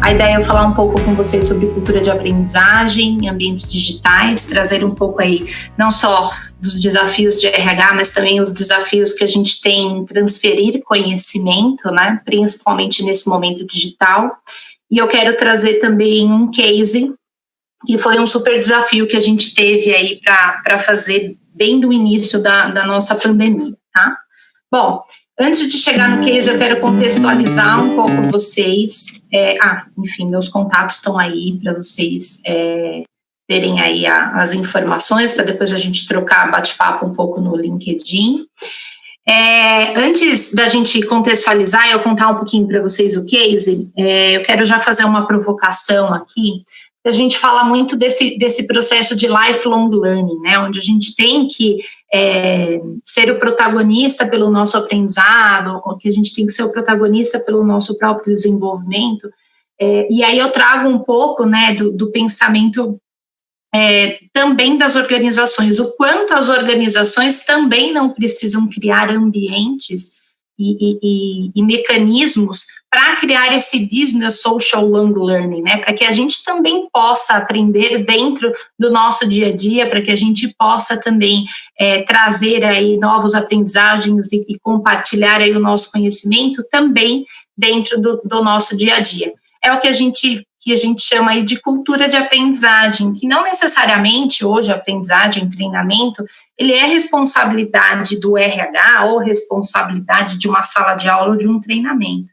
A ideia é eu falar um pouco com vocês sobre cultura de aprendizagem em ambientes digitais, trazer um pouco aí, não só dos desafios de RH, mas também os desafios que a gente tem em transferir conhecimento, né, principalmente nesse momento digital. E eu quero trazer também um case, que foi um super desafio que a gente teve aí para fazer bem do início da nossa pandemia, tá? Bom, antes de chegar no case, eu quero contextualizar um pouco vocês. Enfim, meus contatos estão aí para vocês terem aí as informações, para depois a gente trocar, bate-papo um pouco no LinkedIn. Antes da gente contextualizar e eu contar um pouquinho para vocês o case, eu quero já fazer uma provocação aqui. A gente fala muito desse processo de lifelong learning, né, onde a gente tem que ser o protagonista pelo nosso aprendizado, que a gente tem que ser o protagonista pelo nosso próprio desenvolvimento, e aí eu trago um pouco, né, do pensamento também das organizações, o quanto as organizações também não precisam criar ambientes e mecanismos para criar esse business social long learning, né, para que a gente também possa aprender dentro do nosso dia a dia, para que a gente possa também trazer aí novos aprendizagens e compartilhar aí o nosso conhecimento também dentro do nosso dia a dia. É o que a gente chama aí de cultura de aprendizagem, que não necessariamente hoje a aprendizagem, treinamento, ele é responsabilidade do RH ou responsabilidade de uma sala de aula ou de um treinamento.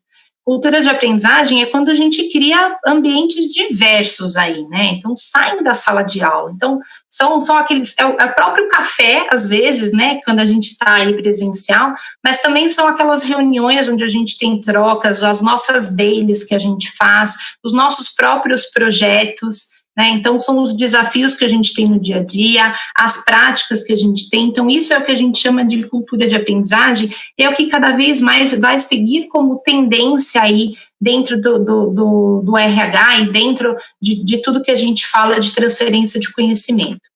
Cultura de aprendizagem é quando a gente cria ambientes diversos aí, né? Então, saem da sala de aula. Então, são aqueles... É o próprio café, às vezes, né? Quando a gente está aí presencial, mas também são aquelas reuniões onde a gente tem trocas, as nossas dailies que a gente faz, os nossos próprios projetos, né? Então, são os desafios que a gente tem no dia a dia, as práticas que a gente tem. Então, isso é o que a gente chama de cultura de aprendizagem, e é o que cada vez mais vai seguir como tendência aí dentro do RH e dentro de tudo que a gente fala de transferência de conhecimento.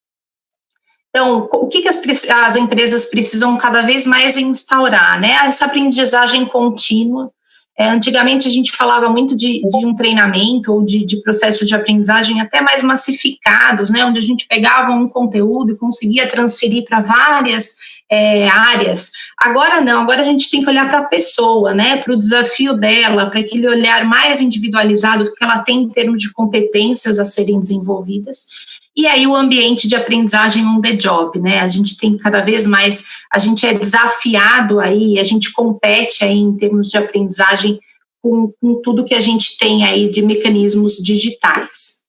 Então, o que as empresas precisam cada vez mais instaurar, né? Essa aprendizagem contínua. Antigamente a gente falava muito de um treinamento ou de processos de aprendizagem até mais massificados, né, onde a gente pegava um conteúdo e conseguia transferir para várias áreas. Agora não, agora a gente tem que olhar para a pessoa, né, para o desafio dela, para aquele olhar mais individualizado que ela tem em termos de competências a serem desenvolvidas. E aí o ambiente de aprendizagem on the job, né, a gente tem cada vez mais, a gente é desafiado aí, a gente compete aí em termos de aprendizagem com tudo que a gente tem aí de mecanismos digitais.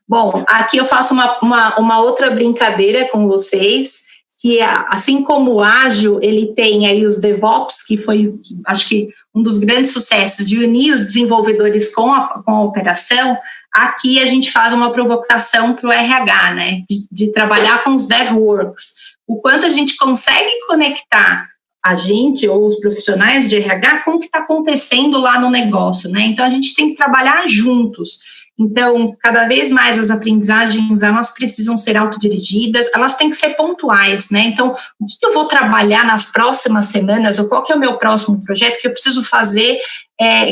Bom, aqui eu faço uma outra brincadeira com vocês, que assim como o Ágil, ele tem aí os DevOps, que foi, acho que um dos grandes sucessos de unir os desenvolvedores com a operação. Aqui a gente faz uma provocação para o RH, né, de trabalhar com os DevWorks. O quanto a gente consegue conectar a gente ou os profissionais de RH com o que está acontecendo lá no negócio, né? Então, a gente tem que trabalhar juntos. Então, cada vez mais as aprendizagens, elas precisam ser autodirigidas, elas têm que ser pontuais, né? Então, o que eu vou trabalhar nas próximas semanas, ou qual que é o meu próximo projeto que eu preciso fazer,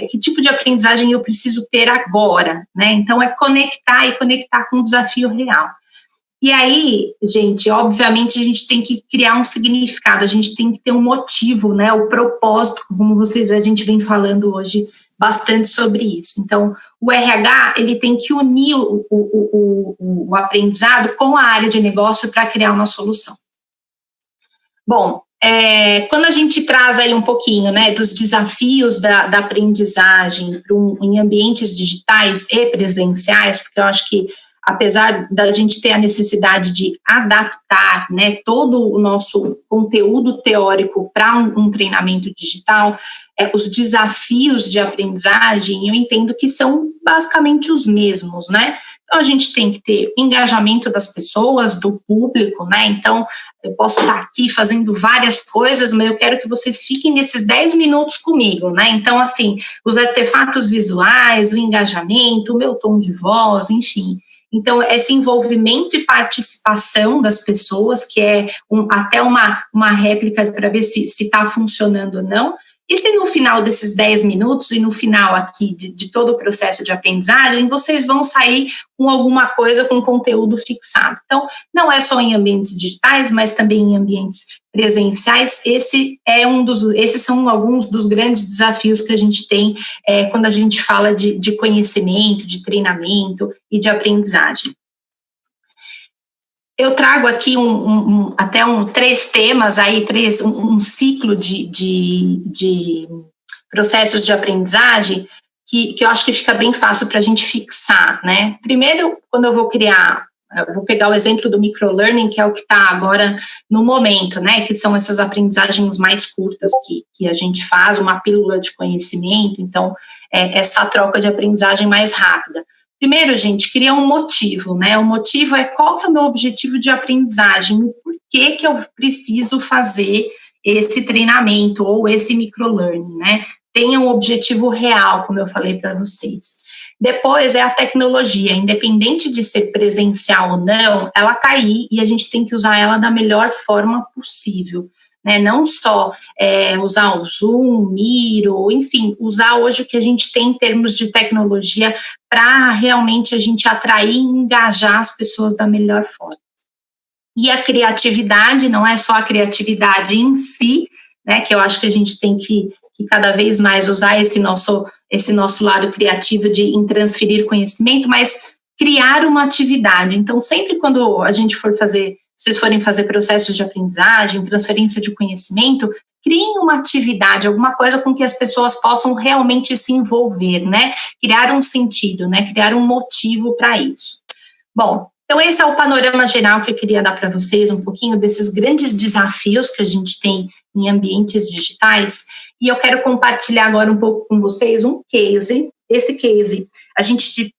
que tipo de aprendizagem eu preciso ter agora, né? Então, é conectar com o desafio real. E aí, gente, obviamente a gente tem que criar um significado, a gente tem que ter um motivo, né? O propósito, como a gente vem falando hoje bastante sobre isso. Então, o RH, ele tem que unir o aprendizado com a área de negócio para criar uma solução. Bom, quando a gente traz aí um pouquinho, né, dos desafios da aprendizagem em ambientes digitais e presenciais, porque eu acho que apesar da gente ter a necessidade de adaptar, né, todo o nosso conteúdo teórico para um treinamento digital, os desafios de aprendizagem, eu entendo que são basicamente os mesmos, né? Então, a gente tem que ter engajamento das pessoas, do público, né? Então, eu posso estar aqui fazendo várias coisas, mas eu quero que vocês fiquem nesses 10 minutos comigo, né? Então, assim, os artefatos visuais, o engajamento, o meu tom de voz, enfim. Então, esse envolvimento e participação das pessoas, que é até uma réplica para ver se está funcionando ou não, E se no final desses 10 minutos e no final aqui de todo o processo de aprendizagem, vocês vão sair com alguma coisa, com conteúdo fixado. Então, não é só em ambientes digitais, mas também em ambientes presenciais. Esses são alguns dos grandes desafios que a gente tem quando a gente fala de conhecimento, de treinamento e de aprendizagem. Eu trago aqui três temas, um ciclo de processos de aprendizagem que eu acho que fica bem fácil para a gente fixar, né? Primeiro, quando eu vou pegar o exemplo do microlearning, que é o que está agora no momento, né? Que são essas aprendizagens mais curtas que a gente faz, uma pílula de conhecimento, então, essa troca de aprendizagem mais rápida. Primeiro, gente, cria um motivo, né? O motivo é qual que é o meu objetivo de aprendizagem, o porquê que eu preciso fazer esse treinamento ou esse microlearning, né? Tenha um objetivo real, como eu falei para vocês. Depois é a tecnologia, independente de ser presencial ou não, ela está aí e a gente tem que usar ela da melhor forma possível. Né, não só usar o Zoom, Miro, enfim, usar hoje o que a gente tem em termos de tecnologia para realmente a gente atrair e engajar as pessoas da melhor forma. E a criatividade, não é só a criatividade em si, né, que eu acho que a gente tem que cada vez mais usar esse nosso lado criativo em transferir conhecimento, mas criar uma atividade. Então, sempre quando a gente vocês forem fazer processos de aprendizagem, transferência de conhecimento, criem uma atividade, alguma coisa com que as pessoas possam realmente se envolver, né? Criar um sentido, né? Criar um motivo para isso. Bom, então esse é o panorama geral que eu queria dar para vocês, um pouquinho desses grandes desafios que a gente tem em ambientes digitais, e eu quero compartilhar agora um pouco com vocês um case. Esse case, a gente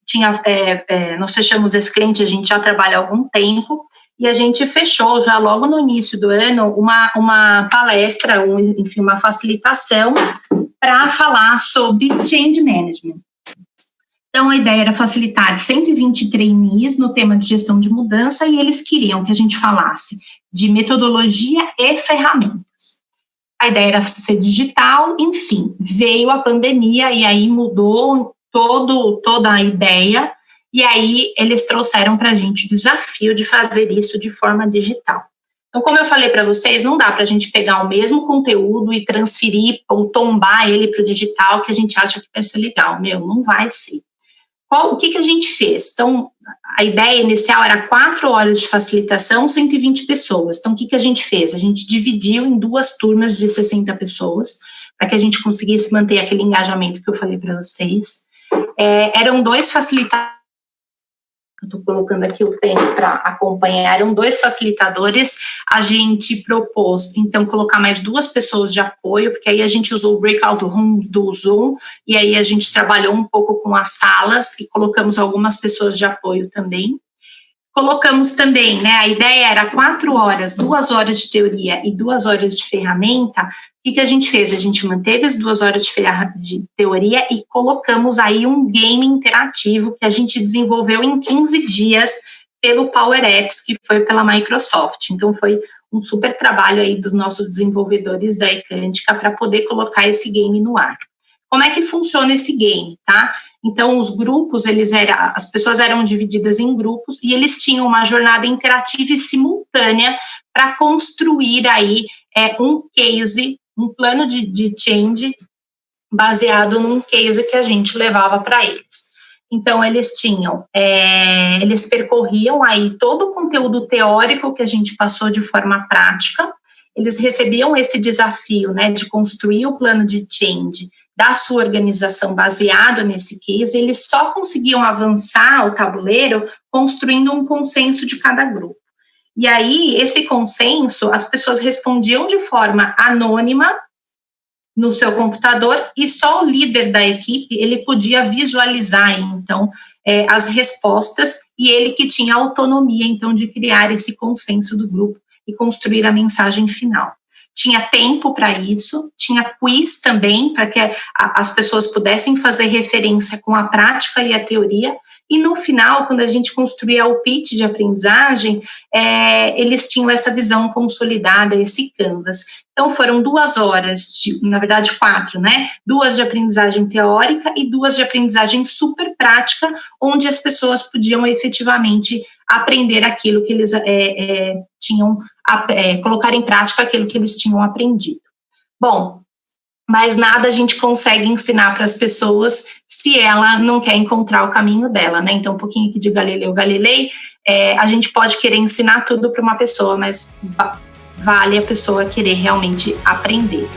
nós fechamos esse cliente, a gente já trabalha há algum tempo, e a gente fechou já logo no início do ano uma palestra, enfim, uma facilitação para falar sobre change management. Então, a ideia era facilitar 120 trainees no tema de gestão de mudança e eles queriam que a gente falasse de metodologia e ferramentas. A ideia era ser digital, enfim, veio a pandemia e aí mudou toda a ideia. E aí, eles trouxeram para a gente o desafio de fazer isso de forma digital. Então, como eu falei para vocês, não dá para a gente pegar o mesmo conteúdo e transferir ou tombar ele para o digital que a gente acha que vai ser legal. Não vai ser. O que a gente fez? Então, a ideia inicial era 4 horas de facilitação, 120 pessoas. Então, o que a gente fez? A gente dividiu em 2 turmas de 60 pessoas, para que a gente conseguisse manter aquele engajamento que eu falei para vocês. Eram 2 facilitadores. Estou colocando aqui o tempo para acompanhar, eram 2 facilitadores, a gente propôs, então, colocar mais 2 pessoas de apoio, porque aí a gente usou o breakout room do Zoom, e aí a gente trabalhou um pouco com as salas, e colocamos algumas pessoas de apoio também. Colocamos também, né, a ideia era 4 horas, 2 horas de teoria e 2 horas de ferramenta. O que a gente fez? A gente manteve as 2 horas de teoria e colocamos aí um game interativo que a gente desenvolveu em 15 dias pelo Power Apps, que foi pela Microsoft. Então, foi um super trabalho aí dos nossos desenvolvedores da Ecântica para poder colocar esse game no ar. Como é que funciona esse game, tá? Então, os grupos, as pessoas eram divididas em grupos e eles tinham uma jornada interativa e simultânea para construir aí um case, um plano de change baseado num case que a gente levava para eles. Então, eles percorriam aí todo o conteúdo teórico que a gente passou de forma prática, eles recebiam esse desafio, né, de construir o plano de change da sua organização baseado nesse case, eles só conseguiam avançar o tabuleiro construindo um consenso de cada grupo. E aí, esse consenso, as pessoas respondiam de forma anônima no seu computador e só o líder da equipe, ele podia visualizar, então, as respostas e ele que tinha autonomia, então, de criar esse consenso do grupo e construir a mensagem final. tinha tempo para isso, tinha quiz também, para que as pessoas pudessem fazer referência com a prática e a teoria, e no final, quando a gente construía o pitch de aprendizagem, eles tinham essa visão consolidada, esse canvas. Então, foram 2 horas, na verdade 4, né? 2 de aprendizagem teórica e 2 de aprendizagem super prática, onde as pessoas podiam efetivamente aprender aquilo que eles tinham, colocar em prática aquilo que eles tinham aprendido. Bom, mas nada a gente consegue ensinar para as pessoas se ela não quer encontrar o caminho dela, né? Então, um pouquinho aqui de Galileu Galilei, a gente pode querer ensinar tudo para uma pessoa, mas vale a pessoa querer realmente aprender.